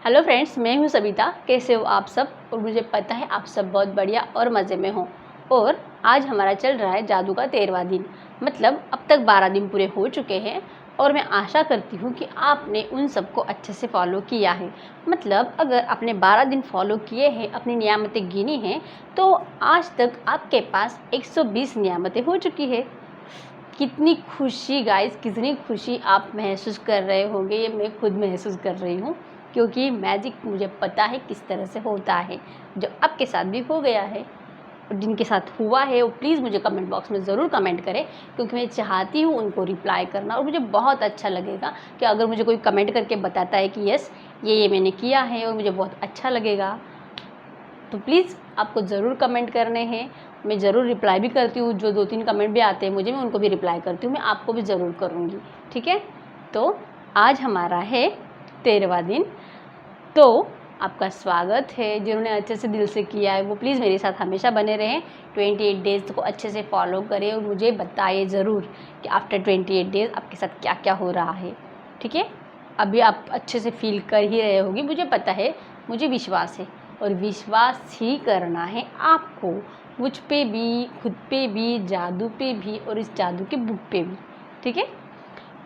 Hello friends, मैं हूं सविता। कैसे हो आप सब? और मुझे पता है आप सब बहुत बढ़िया और मज़े में हो। और आज हमारा चल रहा है जादू का 13वां दिन। मतलब अब तक 12 दिन पूरे हो चुके हैं और मैं आशा करती हूं कि आपने उन सबको अच्छे से फॉलो किया है। मतलब अगर आपने 12 दिन फॉलो किए हैं, अपनी नियामतें गिनी हैं, तो आज तक आपके पास 120 नियामतें हो चुकी है। कितनी खुशी गाइस, कितनी खुशी आप महसूस कर रहे होंगे, ये मैं खुद महसूस कर रही हूँ। क्योंकि मैजिक मुझे पता है किस तरह से होता है, जो आपके साथ भी हो गया है और जिनके साथ हुआ है वो प्लीज़ मुझे कमेंट बॉक्स में ज़रूर कमेंट करें। क्योंकि मैं चाहती हूँ उनको रिप्लाई करना और मुझे बहुत अच्छा लगेगा कि अगर मुझे कोई कमेंट करके बताता है कि यस ये मैंने किया है और मुझे बहुत अच्छा लगेगा। तो प्लीज़ आपको ज़रूर कमेंट करने हैं। मैं ज़रूर रिप्लाई भी करती हूँ, जो 2-3 कमेंट भी आते हैं मुझे, मैं उनको भी रिप्लाई करती हूँ। मैं आपको भी ज़रूर करूँगी, ठीक है। तो आज हमारा है 13वां दिन। तो आपका स्वागत है। जिन्होंने अच्छे से दिल से किया है वो प्लीज़ मेरे साथ हमेशा बने रहें। 28 डेज़ को अच्छे से फॉलो करें और मुझे बताइए ज़रूर कि आफ्टर 28 डेज़ आपके साथ क्या क्या हो रहा है, ठीक है। अभी आप अच्छे से फील कर ही रहे होंगे, मुझे पता है, मुझे विश्वास है। और विश्वास ही करना है आपको, मुझ पे भी, खुद पे भी, जादू पे भी और इस जादू के बुक पे भी, ठीक है।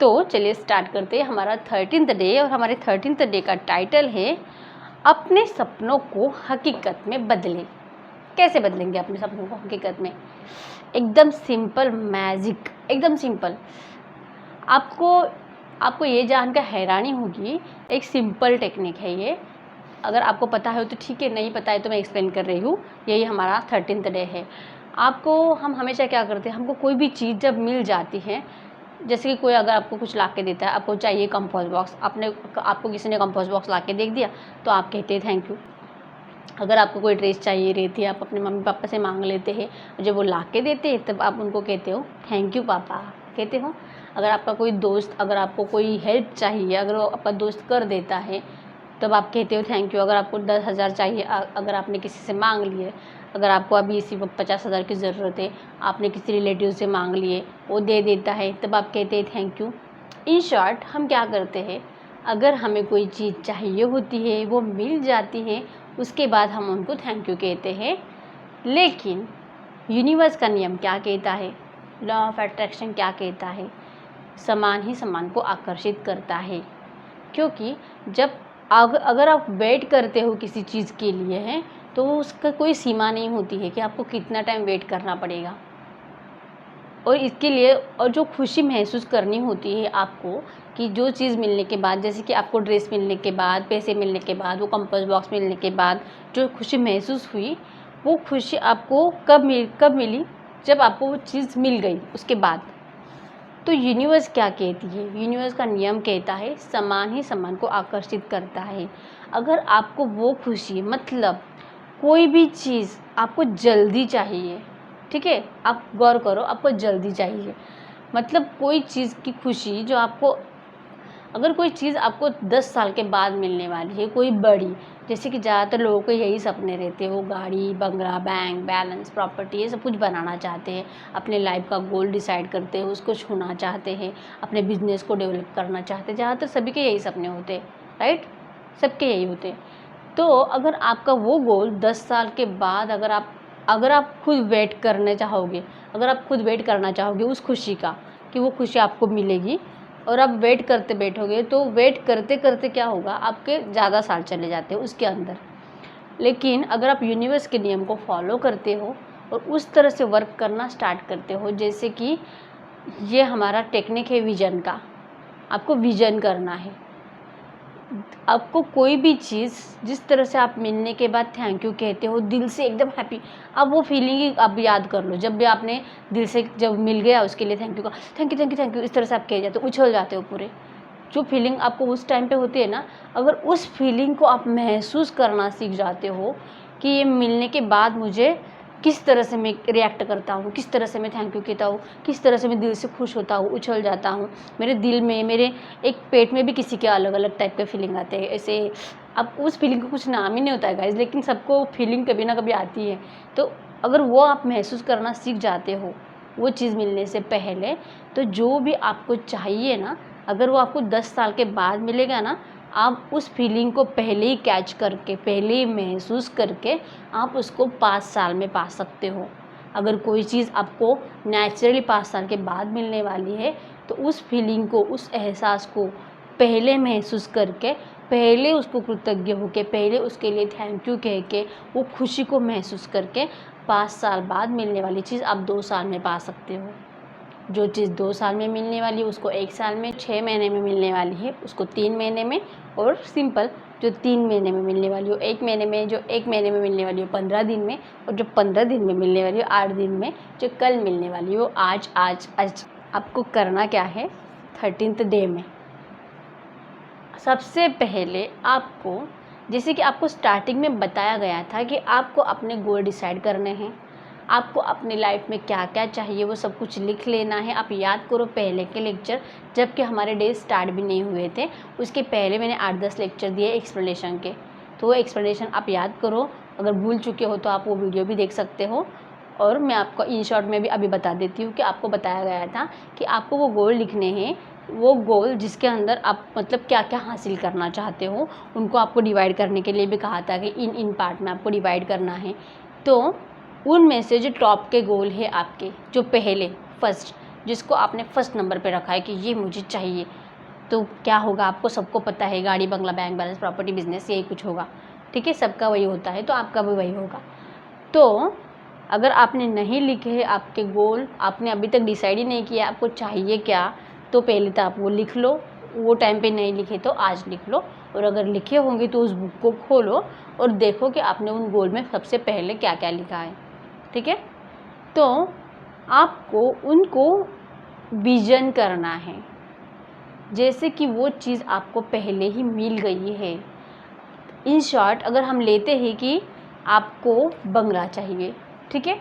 तो चलिए स्टार्ट करते हैं हमारा 13th डे। और हमारे 13th डे का टाइटल है अपने सपनों को हकीकत में बदलें। कैसे बदलेंगे अपने सपनों को हकीकत में? एकदम सिंपल मैजिक, एकदम सिंपल। आपको आपको ये जानकर हैरानी होगी, एक सिंपल टेक्निक है ये। अगर आपको पता है तो ठीक है, नहीं पता है तो मैं एक्सप्लेन कर रही हूँ। यही हमारा 13th डे है। हम हमेशा क्या करते हैं, हमको कोई भी चीज़ जब मिल जाती है, जैसे कि कोई अगर आपको कुछ ला के देता है, आपको चाहिए कंपोस्ट बॉक्स, आपको किसी ने कंपोस्ट बॉक्स ला के दे दिया तो आप कहते हैं थैंक यू। अगर आपको कोई ड्रेस चाहिए रहती है, आप अपने मम्मी पापा से मांग लेते हैं, जब वो ला के देते हैं तब आप उनको कहते हो थैंक यू पापा, कहते हो। अगर आपका कोई दोस्त, अगर आपको कोई हेल्प चाहिए, अगर वो आपका दोस्त कर देता है तब आप कहते हो थैंक यू। अगर आपको 10,000 चाहिए, अगर आपने किसी से मांग लिए, अगर आपको अभी इसी वक्त 50,000 की ज़रूरत है, आपने किसी रिलेटिव से मांग लिए, वो दे देता है, तब आप कहते हैं थैंक यू। इन शॉर्ट हम क्या करते हैं, अगर हमें कोई चीज़ चाहिए होती है, वो मिल जाती है, उसके बाद हम उनको थैंक यू कहते हैं। लेकिन यूनिवर्स का नियम क्या कहता है, लॉ ऑफ अट्रैक्शन क्या कहता है, समान ही समान को आकर्षित करता है। क्योंकि जब अगर आप वेट करते हो किसी चीज़ के लिए हैं, तो उसका कोई सीमा नहीं होती है कि आपको कितना टाइम वेट करना पड़ेगा। और इसके लिए और जो खुशी महसूस करनी होती है आपको, कि जो चीज़ मिलने के बाद, जैसे कि आपको ड्रेस मिलने के बाद, पैसे मिलने के बाद, वो कंपोस्ट बॉक्स मिलने के बाद जो खुशी महसूस हुई, वो खुशी आपको कब मिली? जब आपको वो चीज़ मिल गई उसके बाद। तो यूनिवर्स क्या कहती है, यूनिवर्स का नियम कहता है समान ही समान को आकर्षित करता है। अगर आपको वो खुशी, मतलब कोई भी चीज़ आपको जल्दी चाहिए, ठीक है, आप गौर करो, आपको जल्दी चाहिए, मतलब कोई चीज़ की खुशी जो आपको, अगर कोई चीज़ आपको 10 साल के बाद मिलने वाली है, कोई बड़ी, जैसे कि ज़्यादातर लोगों के यही सपने रहते हैं, वो गाड़ी, बंगला, बैंक बैलेंस, प्रॉपर्टी, ये सब कुछ बनाना चाहते हैं, अपने लाइफ का गोल डिसाइड करते हैं, उसको छूना चाहते हैं, अपने बिजनेस को डेवलप करना चाहते हैं। ज़्यादातर सभी के यही सपने होते हैं, राइट, सबके यही होते हैं। तो अगर आपका वो गोल 10 साल के बाद, अगर आप खुद वेट करना चाहोगे, अगर आप खुद वेट करना चाहोगे उस खुशी का, कि वो खुशी आपको मिलेगी, और आप वेट करते बैठोगे, तो वेट करते करते क्या होगा, आपके ज़्यादा साल चले जाते हैं उसके अंदर। लेकिन अगर आप यूनिवर्स के नियम को फॉलो करते हो और उस तरह से वर्क करना स्टार्ट करते हो, जैसे कि ये हमारा टेक्निक है विजन का, आपको विजन करना है। आपको कोई भी चीज़, जिस तरह से आप मिलने के बाद थैंक यू कहते हो दिल से, एकदम हैप्पी, अब वो फीलिंग ही आप याद कर लो, जब भी आपने दिल से जब मिल गया उसके लिए थैंक यू का, thank you thank you thank you, इस तरह से आप कह जाते हो, उछल जाते हो पूरे। जो फीलिंग आपको उस टाइम पे होती है ना, अगर उस फीलिंग को आप महसूस करना सीख जाते हो कि ये मिलने के बाद मुझे किस तरह से मैं रिएक्ट करता हूँ, किस तरह से मैं थैंक यू कहता हूँ, किस तरह से मैं दिल से खुश होता हूँ, उछल जाता हूँ, मेरे दिल में, मेरे एक पेट में भी किसी के अलग अलग टाइप के फीलिंग आते हैं ऐसे। अब उस फीलिंग को कुछ नाम ही नहीं होता है गाइज, लेकिन सबको फीलिंग कभी ना कभी आती है। तो अगर वो आप महसूस करना सीख जाते हो वो चीज़ मिलने से पहले, तो जो भी आपको चाहिए ना, अगर वो आपको 10 साल के बाद मिलेगा ना, आप उस फीलिंग को पहले ही कैच करके, पहले ही महसूस करके आप उसको 5 साल में पा सकते हो। अगर कोई चीज़ आपको नेचुरली 5 साल के बाद मिलने वाली है, तो उस फीलिंग को, उस एहसास को पहले महसूस करके, पहले उसको कृतज्ञ होके, पहले उसके लिए थैंक यू कह के, वो खुशी को महसूस करके 5 साल बाद मिलने वाली चीज़ आप 2 साल में पा सकते हो। जो चीज़ 2 साल में मिलने वाली है उसको 1 साल में, 6 महीने में मिलने वाली है उसको 3 महीने में, और सिंपल जो 3 महीने में मिलने वाली हो 1 महीने में, जो 1 महीने में मिलने वाली हो 15 दिन में, और जो 15 दिन में मिलने वाली हो 8 दिन में, जो कल मिलने वाली हो आज। आपको करना क्या है 13th डे में, सबसे पहले आपको, जैसे कि आपको स्टार्टिंग में बताया गया था कि आपको अपने गोल डिसाइड करने हैं, आपको अपनी लाइफ में क्या क्या चाहिए वो सब कुछ लिख लेना है। आप याद करो पहले के लेक्चर, जबकि हमारे डे स्टार्ट भी नहीं हुए थे, उसके पहले मैंने 8-10 लेक्चर दिए एक्सप्लेनेशन के, तो वो एक्सप्लेनेशन आप याद करो। अगर भूल चुके हो तो आप वो वीडियो भी देख सकते हो। और मैं आपको इन शॉर्ट में भी अभी बता देती हूँ कि आपको बताया गया था कि आपको वो गोल लिखने हैं, वो गोल जिसके अंदर आप मतलब क्या क्या हासिल करना चाहते हो, उनको आपको डिवाइड करने के लिए भी कहा था कि इन पार्ट में आपको डिवाइड करना है। तो उनमें से जो टॉप के गोल है आपके, जो पहले फर्स्ट, जिसको आपने फर्स्ट नंबर पे रखा है कि ये मुझे चाहिए, तो क्या होगा आपको सबको पता है, गाड़ी, बंगला, बैंक बैलेंस, प्रॉपर्टी, बिजनेस, यही कुछ होगा। ठीक है, सबका वही होता है, तो आपका भी वही होगा। तो अगर आपने नहीं लिखे हैं आपके गोल, आपने अभी तक डिसाइड ही नहीं किया आपको चाहिए क्या, तो पहले तो आप वो लिख लो। वो टाइम पे नहीं लिखे तो आज लिख लो, और अगर लिखे होंगे तो उस बुक को खोलो और देखो कि आपने उन गोल में सबसे पहले क्या क्या लिखा है। ठीक है, तो आपको उनको विजन करना है, जैसे कि वो चीज़ आपको पहले ही मिल गई है। इन शॉर्ट अगर हम लेते हैं कि आपको बंगला चाहिए, ठीक है,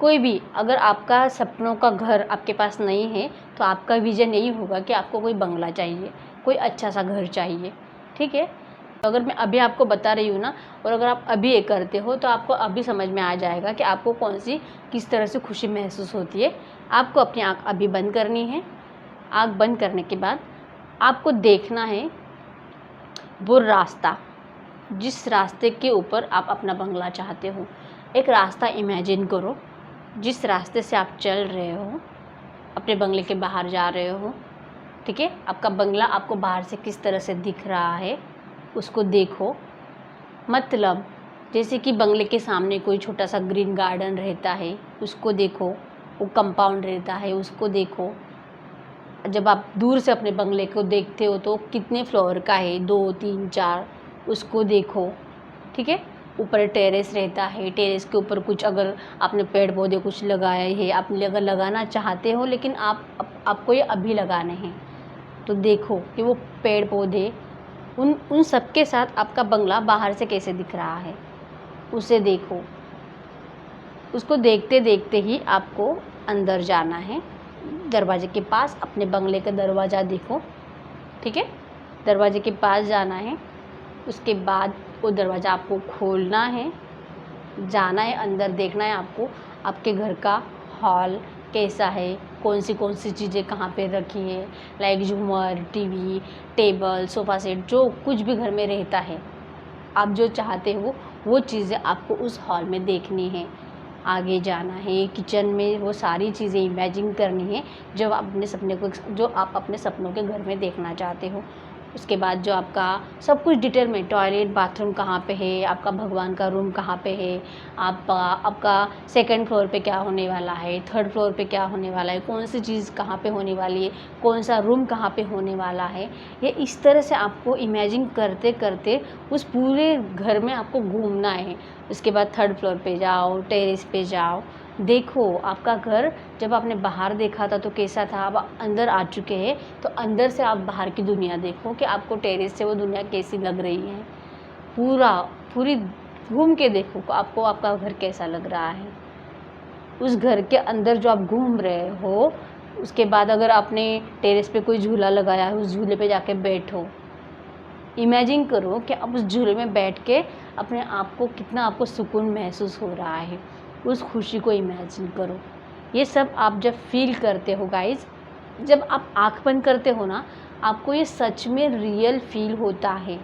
कोई भी अगर आपका सपनों का घर आपके पास नहीं है, तो आपका विजन यही होगा कि आपको कोई बंगला चाहिए, कोई अच्छा सा घर चाहिए। ठीक है, अगर मैं अभी आपको बता रही हूँ ना, और अगर आप अभी ये करते हो तो आपको अभी समझ में आ जाएगा कि आपको कौन सी किस तरह से खुशी महसूस होती है। आपको अपनी आँख अभी बंद करनी है। आँख बंद करने के बाद आपको देखना है वो रास्ता, जिस रास्ते के ऊपर आप अपना बंगला चाहते हो। एक रास्ता इमेजिन करो, जिस रास्ते से आप चल रहे हो, अपने बंगले के बाहर जा रहे हो। ठीक है, आपका बंगला आपको बाहर से किस तरह से दिख रहा है उसको देखो। मतलब जैसे कि बंगले के सामने कोई छोटा सा ग्रीन गार्डन रहता है उसको देखो, वो कंपाउंड रहता है उसको देखो। जब आप दूर से अपने बंगले को देखते हो तो कितने फ्लोर का है, 2, 3, 4, उसको देखो। ठीक है, ऊपर टेरेस रहता है, टेरेस के ऊपर कुछ अगर आपने पेड़ पौधे कुछ लगाए हैं, आपने अगर लगाना चाहते हो लेकिन आपको ये अभी लगाने हैं, तो देखो कि वो पेड़ पौधे उन सब के साथ आपका बंगला बाहर से कैसे दिख रहा है, उसे देखो। उसको देखते देखते ही आपको अंदर जाना है। दरवाजे के पास अपने बंगले का दरवाज़ा देखो। ठीक है, दरवाजे के पास जाना है। उसके बाद वो दरवाज़ा आपको खोलना है, जाना है अंदर, देखना है आपको आपके घर का हॉल कैसा है, कौन सी चीज़ें कहाँ पे रखी है, लाइक झूमर, टीवी, टेबल, सोफ़ा सेट, जो कुछ भी घर में रहता है, आप जो चाहते हो वो चीज़ें आपको उस हॉल में देखनी है। आगे जाना है, किचन में वो सारी चीज़ें इमेजिन करनी है जो आप अपने सपनों के घर में देखना चाहते हो। उसके बाद जो आपका सब कुछ डिटेल में, टॉयलेट, बाथरूम कहाँ पे है, आपका भगवान का रूम कहाँ पे है, आपका सेकंड फ्लोर पे क्या होने वाला है, थर्ड फ्लोर पे क्या होने वाला है, कौन सी चीज़ कहाँ पे होने वाली है, कौन सा रूम कहाँ पे होने वाला है, ये इस तरह से आपको इमेजिन करते करते उस पूरे घर में आपको घूमना है। उसके बाद थर्ड फ्लोर पे जाओ, टेरेस पे जाओ, देखो आपका घर जब आपने बाहर देखा था तो कैसा था, अब अंदर आ चुके हैं तो अंदर से आप बाहर की दुनिया देखो कि आपको टेरेस से वो दुनिया कैसी लग रही है। पूरी घूम के देखो कि आपको आपका घर कैसा लग रहा है। उस घर के अंदर जो आप घूम रहे हो, उसके बाद अगर आपने टेरेस पे कोई झूला लगाया है, उस झूले पे जाके बैठो। इमेजिन करो कि अब उस झूले में बैठ के अपने आप को कितना आपको सुकून महसूस हो रहा है, उस खुशी को इमेजिन करो। ये सब आप जब फील करते हो गाइज़, जब आप आँख बंद करते हो ना, आपको ये सच में रियल फील होता है,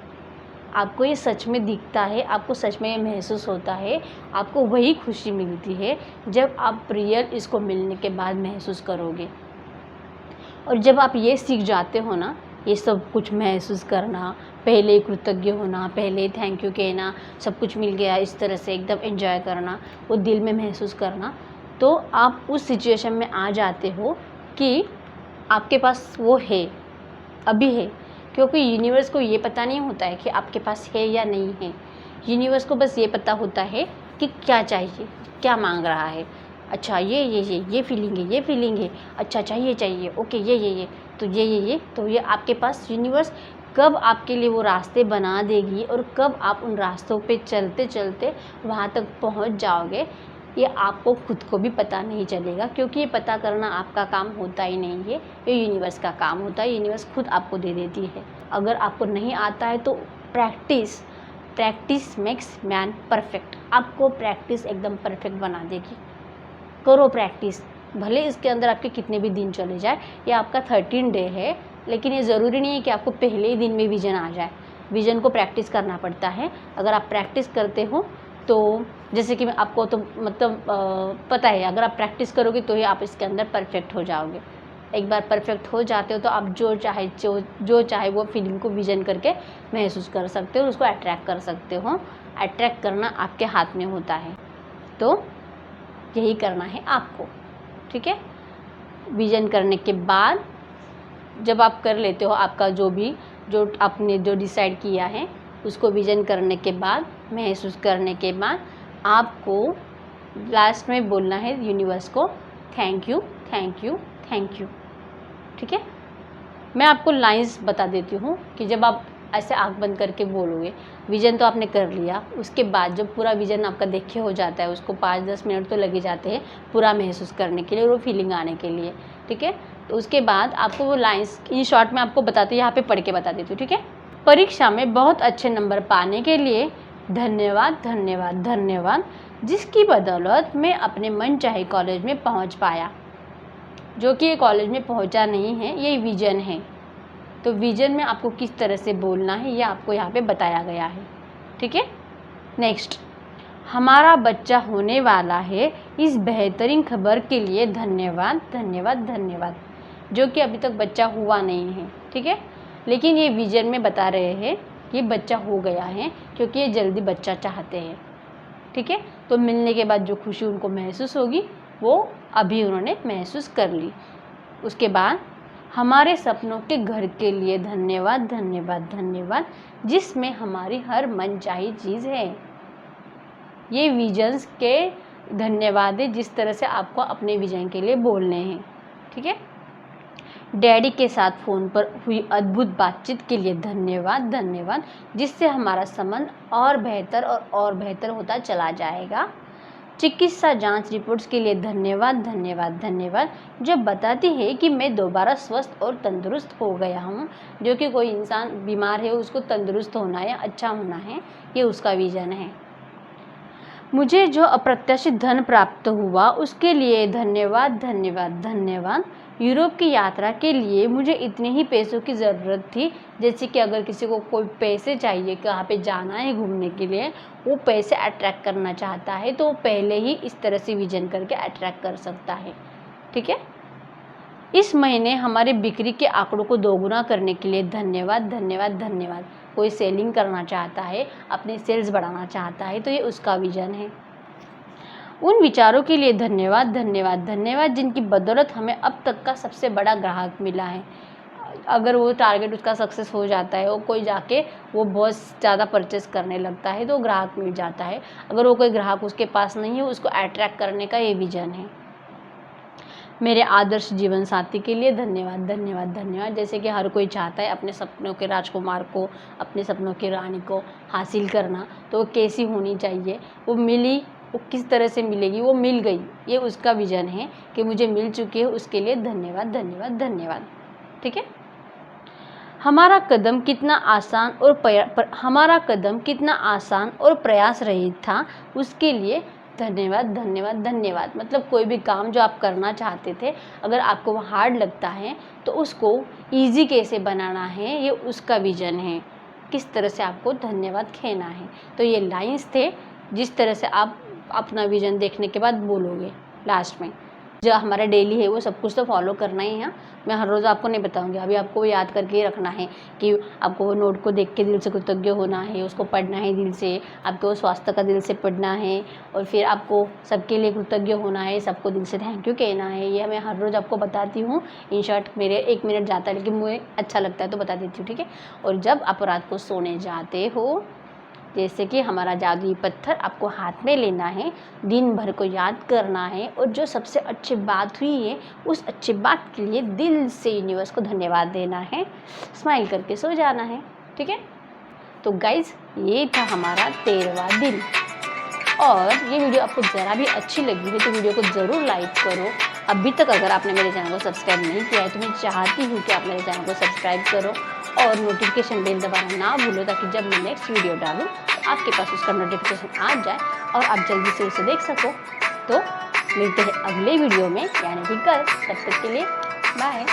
आपको ये सच में दिखता है, आपको सच में ये महसूस होता है। आपको वही खुशी मिलती है जब आप रियल इसको मिलने के बाद महसूस करोगे। और जब आप ये सीख जाते हो ना, ये सब कुछ महसूस करना, पहले कृतज्ञ होना, पहले थैंक यू कहना, सब कुछ मिल गया इस तरह से एकदम एंजॉय करना, वो दिल में महसूस करना, तो आप उस सिचुएशन में आ जाते हो कि आपके पास वो है, अभी है। क्योंकि यूनिवर्स को ये पता नहीं होता है कि आपके पास है या नहीं है। यूनिवर्स को बस ये पता होता है कि क्या चाहिए, क्या मांग रहा है। अच्छा ये फीलिंग है, ये फीलिंग है, अच्छा चाहिए, ओके ये तो ये तो ये आपके पास यूनिवर्स कब आपके लिए वो रास्ते बना देगी और कब आप उन रास्तों पे चलते चलते वहाँ तक पहुँच जाओगे, ये आपको खुद को भी पता नहीं चलेगा। क्योंकि ये पता करना आपका काम होता ही नहीं है, ये यूनिवर्स का काम होता है। यूनिवर्स खुद आपको दे देती है। अगर आपको नहीं आता है तो प्रैक्टिस मेक्स मैन परफेक्ट। आपको प्रैक्टिस एकदम परफेक्ट बना देगी। करो प्रैक्टिस, भले इसके अंदर आपके कितने भी दिन चले जाए। ये आपका 13 डे है, लेकिन ये ज़रूरी नहीं है कि आपको पहले ही दिन में विजन आ जाए। विजन को प्रैक्टिस करना पड़ता है। अगर आप प्रैक्टिस करते हो तो जैसे कि आपको तो मतलब पता है, अगर आप प्रैक्टिस करोगे तो ही आप इसके अंदर परफेक्ट हो जाओगे। एक बार परफेक्ट हो जाते हो तो आप जो चाहे वो फीलिंग को विजन करके महसूस कर सकते हो और उसको अट्रैक्ट कर सकते हो। अट्रैक्ट करना आपके हाथ में होता है, तो यही करना है आपको, ठीक है। विजन करने के बाद जब आप कर लेते हो, आपका जो आपने डिसाइड किया है उसको विजन करने के बाद, महसूस करने के बाद, आपको लास्ट में बोलना है यूनिवर्स को thank you thank you thank you, ठीक है। मैं आपको लाइंस बता देती हूँ कि जब आप ऐसे आँख बंद करके बोलोगे, विजन तो आपने कर लिया, उसके बाद जब पूरा विजन आपका देखे हो जाता है, उसको 5-10 मिनट तो लगे जाते हैं पूरा महसूस करने के लिए और वो फीलिंग आने के लिए, ठीक है। तो उसके बाद आपको वो लाइंस इन शॉर्ट में आपको बताती हूँ, यहाँ पे पढ़ के बता देती हूँ, ठीक है। परीक्षा में बहुत अच्छे नंबर पाने के लिए धन्यवाद धन्यवाद धन्यवाद, जिसकी बदौलत मैं अपने मन चाहे कॉलेज में पहुँच पाया। जो कि ये कॉलेज में पहुँचा नहीं है, ये विजन है। तो विजन में आपको किस तरह से बोलना है ये आपको यहाँ पे बताया गया है, ठीक है। नेक्स्ट, हमारा बच्चा होने वाला है, इस बेहतरीन खबर के लिए धन्यवाद धन्यवाद धन्यवाद। जो कि अभी तक बच्चा हुआ नहीं है, ठीक है, लेकिन ये विजन में बता रहे हैं ये बच्चा हो गया है क्योंकि ये जल्दी बच्चा चाहते हैं, ठीक है। तो मिलने के बाद जो खुशी उनको महसूस होगी वो अभी उन्होंने महसूस कर ली। उसके बाद हमारे सपनों के घर के लिए धन्यवाद धन्यवाद धन्यवाद, जिसमें हमारी हर मनचाही चीज़ है। ये विजन्स के धन्यवाद है, जिस तरह से आपको अपने विजन के लिए बोलने हैं, ठीक है। डैडी के साथ फ़ोन पर हुई अद्भुत बातचीत के लिए धन्यवाद धन्यवाद, जिससे हमारा संबंध और बेहतर होता चला जाएगा। चिकित्सा जांच रिपोर्ट्स के लिए धन्यवाद धन्यवाद धन्यवाद, जो बताती है कि मैं दोबारा स्वस्थ और तंदुरुस्त हो गया हूँ। जो कि कोई इंसान बीमार है उसको तंदुरुस्त होना है, अच्छा होना है, ये उसका विजन है। मुझे जो अप्रत्याशित धन प्राप्त हुआ उसके लिए धन्यवाद धन्यवाद धन्यवाद। यूरोप की यात्रा के लिए मुझे इतने ही पैसों की ज़रूरत थी, जैसे कि अगर किसी को कोई पैसे चाहिए, कहाँ पे जाना है घूमने के लिए, वो पैसे अट्रैक्ट करना चाहता है तो वो पहले ही इस तरह से विजन करके अट्रैक्ट कर सकता है, ठीक है। इस महीने हमारे बिक्री के आंकड़ों को दोगुना करने के लिए धन्यवाद धन्यवाद धन्यवाद। कोई सेलिंग करना चाहता है, अपने सेल्स बढ़ाना चाहता है, तो ये उसका विजन है। उन विचारों के लिए धन्यवाद धन्यवाद धन्यवाद, जिनकी बदौलत हमें अब तक का सबसे बड़ा ग्राहक मिला है। अगर वो टारगेट उसका सक्सेस हो जाता है, वो कोई जाके वो बहुत ज़्यादा परचेस करने लगता है तो ग्राहक मिल जाता है। अगर वो कोई ग्राहक उसके पास नहीं है, उसको अट्रैक्ट करने का ये विजन है। मेरे आदर्श जीवन साथी के लिए धन्यवाद धन्यवाद धन्यवाद, जैसे कि हर कोई चाहता है अपने सपनों के राजकुमार को, अपने सपनों की रानी को हासिल करना, तो वो कैसी होनी चाहिए, वो मिली, वो किस तरह से मिलेगी, वो मिल गई, ये उसका विजन है कि मुझे मिल चुकी है, उसके लिए धन्यवाद धन्यवाद धन्यवाद, ठीक है। हमारा कदम कितना आसान और प्रयास रहित था, उसके लिए धन्यवाद, धन्यवाद, धन्यवाद। मतलब कोई भी काम जो आप करना चाहते थे, अगर आपको वो हार्ड लगता है तो उसको ईज़ी कैसे बनाना है, ये उसका विज़न है। किस तरह से आपको धन्यवाद कहना है। तो ये लाइन्स थे जिस तरह से आप अपना विज़न देखने के बाद बोलोगे लास्ट में। जो हमारा डेली है वो सब कुछ तो फॉलो करना ही है। मैं हर रोज़ आपको नहीं बताऊंगी, अभी आपको याद करके ही रखना है कि आपको वो नोट को देख के दिल से कृतज्ञ होना है, उसको पढ़ना है दिल से, आपको स्वास्थ्य का दिल से पढ़ना है, और फिर आपको सबके लिए कृतज्ञ होना है, सबको दिल से थैंक यू कहना है। ये मैं हर रोज़ आपको बताती हूँ। इन शॉर्ट मेरे 1 मिनट जाता है, लेकिन मुझे अच्छा लगता है तो बता देती हूँ, ठीक है। और जब आप रात को सोने जाते हो, जैसे कि हमारा जादुई पत्थर आपको हाथ में लेना है, दिन भर को याद करना है, और जो सबसे अच्छी बात हुई है उस अच्छी बात के लिए दिल से यूनिवर्स को धन्यवाद देना है, स्माइल करके सो जाना है, ठीक है। तो गाइज़, ये था हमारा 13वां दिन। और ये वीडियो आपको ज़रा भी अच्छी लगी है तो वीडियो को ज़रूर लाइक करो। अभी तक अगर आपने मेरे चैनल को सब्सक्राइब नहीं किया है तो मैं चाहती हूँ कि आप मेरे चैनल को सब्सक्राइब करो और नोटिफिकेशन बेल दबाना ना भूलो, ताकि जब मैं नेक्स्ट वीडियो डालूँ आपके पास उसका नोटिफिकेशन आ जाए और आप जल्दी से उसे देख सको। तो मिलते हैं अगले वीडियो में, यानी कि कल। तब तक के लिए बाय।